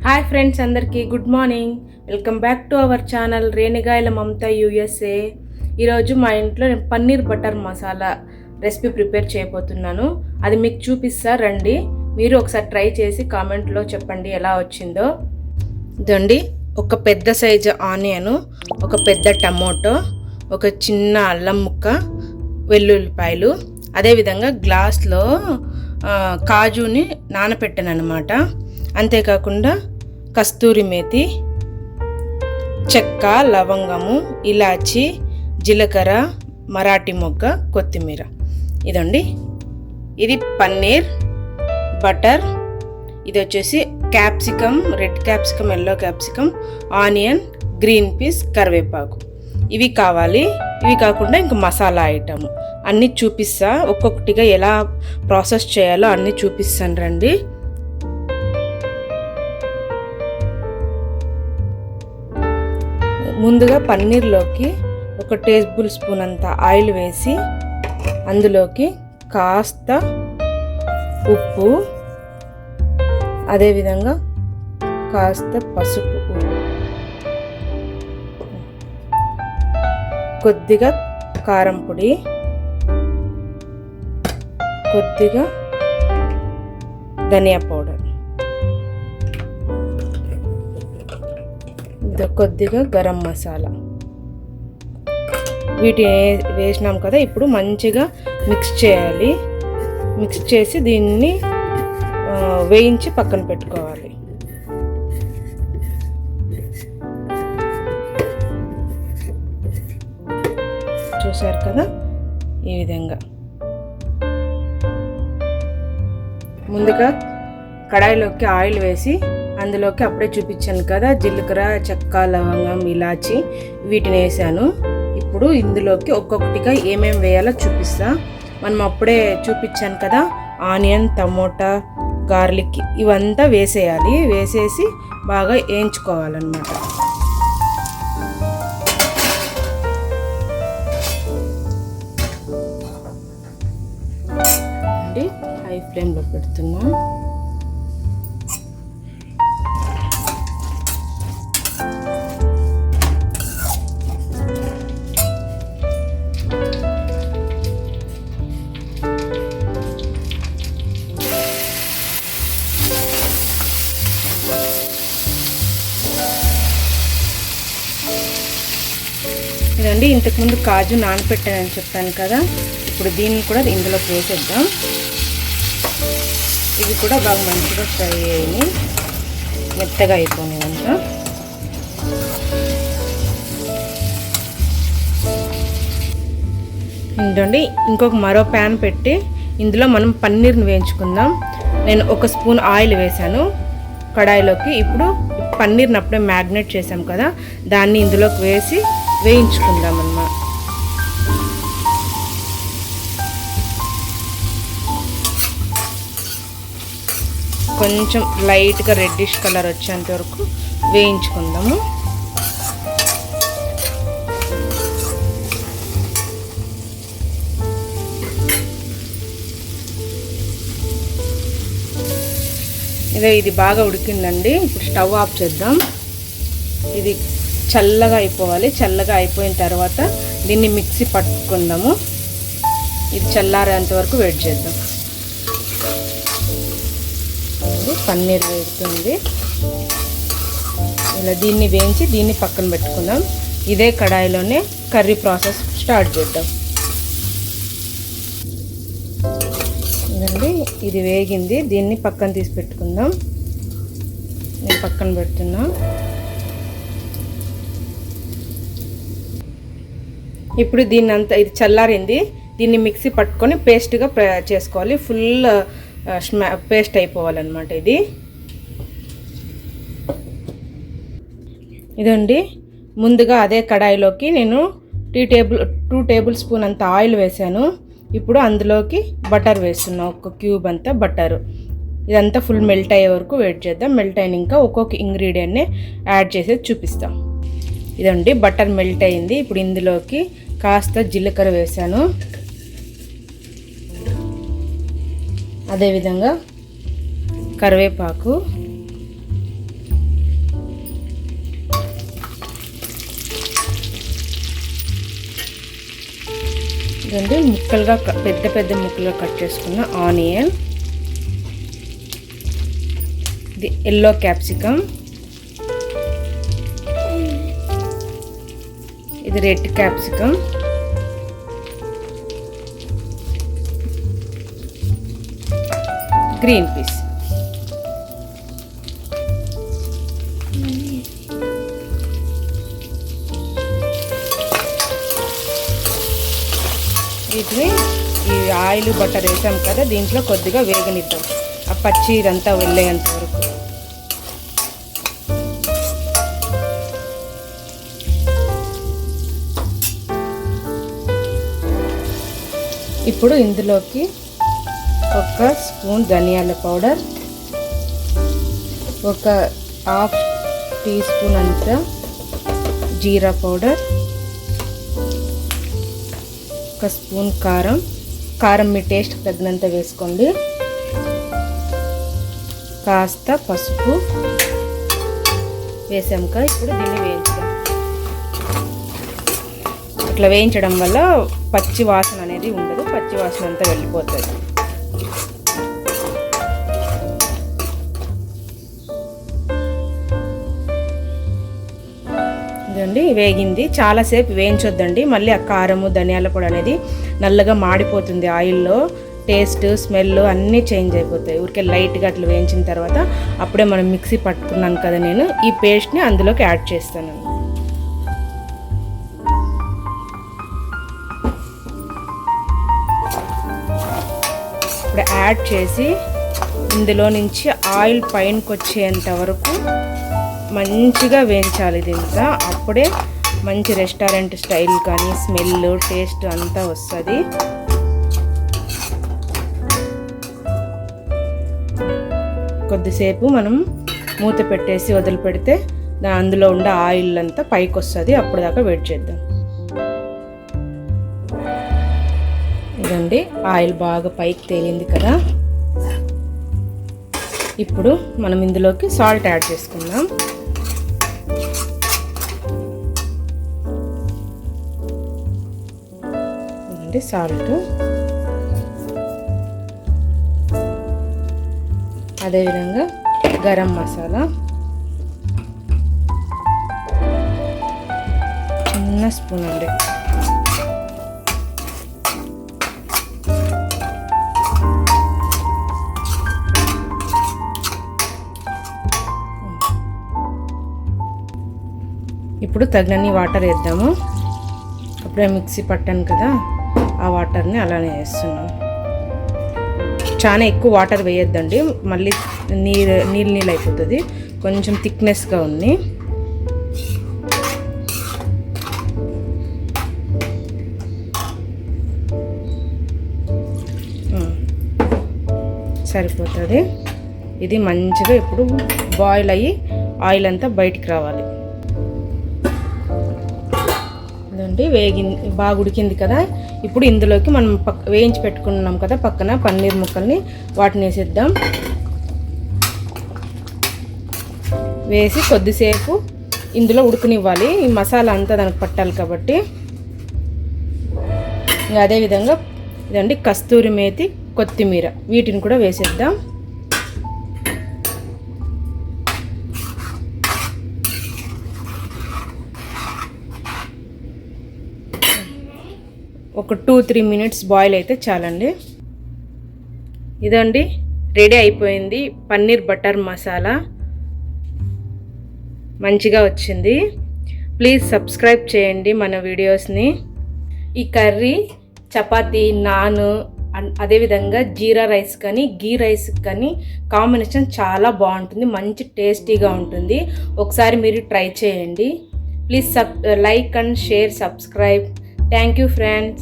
Hi friends, అందరికీ good morning. Welcome back to our channel Renigayala Mamata USA. ఈరోజు మా ఇంట్లో నేను paneer butter masala recipe prepare చేయబోతున్నాను. అది మీకు చూపిస్తా రండి. మీరు ఒకసారి ట్రై చేసి కామెంట్లో చెప్పండి ఎలా వచ్చిందో. ఇదండి, ఒక పెద్ద సైజు ఆనియను, ఒక పెద్ద టమోటో, ఒక చిన్న అల్లం ముక్క, వెల్లుల్లిపాయలు, అదేవిధంగా గ్లాస్లో కాజుని నానపెట్టాను అనమాట. అంతేకాకుండా కస్తూరి మేతి, చెక్క, లవంగము, ఇలాచి, జీలకర్ర, మరాఠీ మొగ్గ, కొత్తిమీర. ఇదండి, ఇది పన్నీర్ బటర్. ఇది వచ్చేసి capsicum, red capsicum, yellow capsicum, onion, green peas, కరివేపాకు. ఇవి కావాలి. ఇవి కాకుండా ఇంక మసాలా ఐటమ్ అన్నీ చూపిస్తా. ఒక్కొక్కటిగా ఎలా ప్రాసెస్ చేయాలో అన్నీ చూపిస్తాను రండి. ముందుగా పన్నీర్లోకి ఒక టేబుల్ స్పూన్ అంత ఆయిల్ వేసి అందులోకి కాస్త ఉప్పు, అదేవిధంగా కాస్త పసుపు, కొద్దిగా కారం పొడి, కొద్దిగా ధనియా పౌడర్, కొద్దిగా గరం మసాలా. వీటిని వేసినాం కదా, ఇప్పుడు మంచిగా మిక్స్ చేయాలి. మిక్స్ చేసి దీన్ని వేయించి పక్కన పెట్టుకోవాలి. చూసారు కదా, ఈ విధంగా. ముందుగా కడాయిలోకి ఆయిల్ వేసి అందులోకి అప్పుడే చూపించాను కదా జీలకర్ర, చెక్క, లవంగం, ఇలాచి, వీటిని వేసాను. ఇప్పుడు ఇందులోకి ఒక్కొక్కటిగా ఏమేమి వేయాలో చూపిస్తా. మనం అప్పుడే చూపించాను కదా, ఆనియన్, టమోటా, గార్లిక్, ఇవంతా వేసేయాలి. వేసేసి బాగా వేయించుకోవాలన్నమాట. హై ఫ్లేమ్లో పెడుతున్నా. ఇదండి, ఇంతకుముందు కాజు నానపెట్టానని చెప్పాను కదా, ఇప్పుడు దీన్ని కూడా ఇందులోకి వేసేద్దాం. ఇవి కూడా బాగా మంచిగా ఫ్రై అయ్యి మెత్తగా అయిపోయినాయంట. ఏంటండి, ఇంకొక మరో ప్యాన్ పెట్టి ఇందులో మనం పన్నీర్ని వేయించుకుందాం. నేను ఒక స్పూన్ ఆయిల్ వేసాను కడాయిలోకి. ఇప్పుడు పన్నీర్ని అప్పుడే మ్యాగ్నేట్ చేసాం కదా, దాన్ని ఇందులోకి వేసి వేయించుకుందాం అన్నమాట. కొంచెం లైట్గా రెడ్డిష్ కలర్ వచ్చేంత వరకు వేయించుకుందాము. ఇది బాగా ఉడికిందండి. ఇప్పుడు స్టవ్ ఆఫ్ చేద్దాం. ఇది చల్లగా అయిపోవాలి. చల్లగా అయిపోయిన తర్వాత దీన్ని మిక్సీ పట్టుకుందాము. ఇది చల్లారేంత వరకు వెయిట్ చేద్దాం. పన్నీర్ వేగుతుంది. ఇలా దీన్ని వేయించి దీన్ని పక్కన పెట్టుకుందాం. ఇదే కడాయిలోనే కర్రీ ప్రాసెస్ స్టార్ట్ చేద్దాం. ఇదండి, ఇది వేగింది. దీన్ని పక్కన తీసి పెట్టుకుందాం. నేను పక్కన పెడుతున్నా. ఇప్పుడు దీన్ని అంతా, ఇది చల్లారింది. దీన్ని మిక్సీ పట్టుకొని పేస్ట్గా చేసుకోవాలి. ఫుల్ పేస్ట్ అయిపోవాలన్నమాట ఇది. ఇదండి, ముందుగా అదే కడాయిలోకి నేను 2 టేబుల్ స్పూన్ అంత ఆయిల్ వేసాను. ఇప్పుడు అందులోకి బటర్ వేస్తున్నా. ఒక క్యూబ్ అంతా బటరు. ఇదంతా ఫుల్ మెల్ట్ అయ్యే వరకు వెయిట్ చేద్దాం. మెల్ట్ అయిన ఇంకా ఒక్కొక్క ఇంగ్రీడియంట్ని యాడ్ చేసేది చూపిస్తాం. ఇదండి, బటర్ మెల్ట్ అయింది. ఇప్పుడు ఇందులోకి కాస్త జీలకర్ర వేసాను. అదేవిధంగా కరివేపాకు, ఇదండి ముక్కలుగా పెద్ద పెద్ద ముక్కలుగా కట్ చేసుకున్న ఆనియన్, ఇది ఎల్లో క్యాప్సికమ్, ఇది రెడ్ క్యాప్సికమ్, గ్రీన్ పీస్. వీటిని ఈ ఆయిల్ బటర్ వేసాం కదా, దీంట్లో కొద్దిగా వేగనిద్దాం, ఆ పచ్చి ఇదంతా వెళ్ళేంత వరకు. ఇప్పుడు ఇందులోకి 1 స్పూన్ ధనియాల పౌడర్, 1/2 టీ స్పూన్ అంత జీరా పౌడర్, 1 స్పూన్ కారం మీ టేస్ట్ తగినంత వేసుకోండి, కాస్త పసుపు వేసాక ఇప్పుడు దీన్ని వేయించుదాం. ఇట్లా వేయించడం వల్ల పచ్చి వాసన అనేది ఉండదు, పచ్చి వాసన అంతా వెళ్ళిపోతుంది. ఇదండి వేగింది. చాలాసేపు వేయించొద్దండి, మళ్ళీ ఆ కారము ధనియాల పొడి అనేది నల్లగా మాడిపోతుంది ఆయిల్లో, టేస్ట్ స్మెల్ అన్నీ చేంజ్ అయిపోతాయి. ఊరికే లైట్గా అట్లా వేయించిన తర్వాత అప్పుడే మనం మిక్సీ పట్టుకున్నాను కదా, నేను ఈ పేస్ట్ని అందులోకి యాడ్ చేస్తాను. ఇప్పుడు యాడ్ చేసి ఇందులో నుంచి ఆయిల్ పైనకి వచ్చేంత వరకు మంచిగా వేయించాలి దీంతో, అప్పుడే మంచి రెస్టారెంట్ స్టైల్ కానీ స్మెల్ టేస్ట్ అంతా వస్తుంది. కొద్దిసేపు మనం మూత పెట్టేసి వదిలిపెడితే అందులో ఉండే ఆయిల్ అంతా పైకి వస్తుంది, అప్పుడు దాకా వెయిట్ చేద్దాం. ఇదండి ఆయిల్ బాగా పైకి తేలింది కదా, ఇప్పుడు మనం ఇందులోకి సాల్ట్ యాడ్ చేసుకుందాం. ఇదండి సాల్ట్, అదేవిధంగా గరం మసాలా చిన్న స్పూన్ అండి, ఇప్పుడు తగినన్ని వాటర్ వేద్దాము. అప్పుడే మిక్సీ పట్టాను కదా, ఆ వాటర్ని అలానే వేస్తున్నాను. చాలా ఎక్కువ వాటర్ వేయొద్దండి, మళ్ళీ నీళ్ళు అయిపోతుంది, కొంచెం థిక్నెస్గా ఉంది. సరిపోతుంది. ఇది మంచిగా ఇప్పుడు బాయిల్ అయ్యి ఆయిల్ అంతా బయటికి రావాలి. ఇదండి బాగా ఉడికింది కదా, ఇప్పుడు ఇందులోకి మనం వేయించి పెట్టుకున్నాం కదా పక్కన పన్నీర్ ముక్కల్ని, వాటిని వేసేద్దాం. వేసి కొద్దిసేపు ఇందులో ఉడకనివ్వాలి, ఈ మసాలా అంతా దానికి పట్టాలి కాబట్టి. ఇంకా అదేవిధంగా ఇదండి కస్తూరి మేతి, కొత్తిమీర, వీటిని కూడా వేసేద్దాం. ఒక 2-3 మినిట్స్ బాయిల్ అయితే చాలండి. ఇదండి రెడీ అయిపోయింది పన్నీర్ బటర్ మసాలా, మంచిగా వచ్చింది. ప్లీజ్ సబ్స్క్రైబ్ చేయండి మన వీడియోస్ని. ఈ కర్రీ చపాతీ, నాన్, అదేవిధంగా జీరా రైస్ కానీ గీ రైస్ కానీ కాంబినేషన్ చాలా బాగుంటుంది, మంచి టేస్టీగా ఉంటుంది. ఒకసారి మీరు ట్రై చేయండి. Please like and share, subscribe. Thank you friends.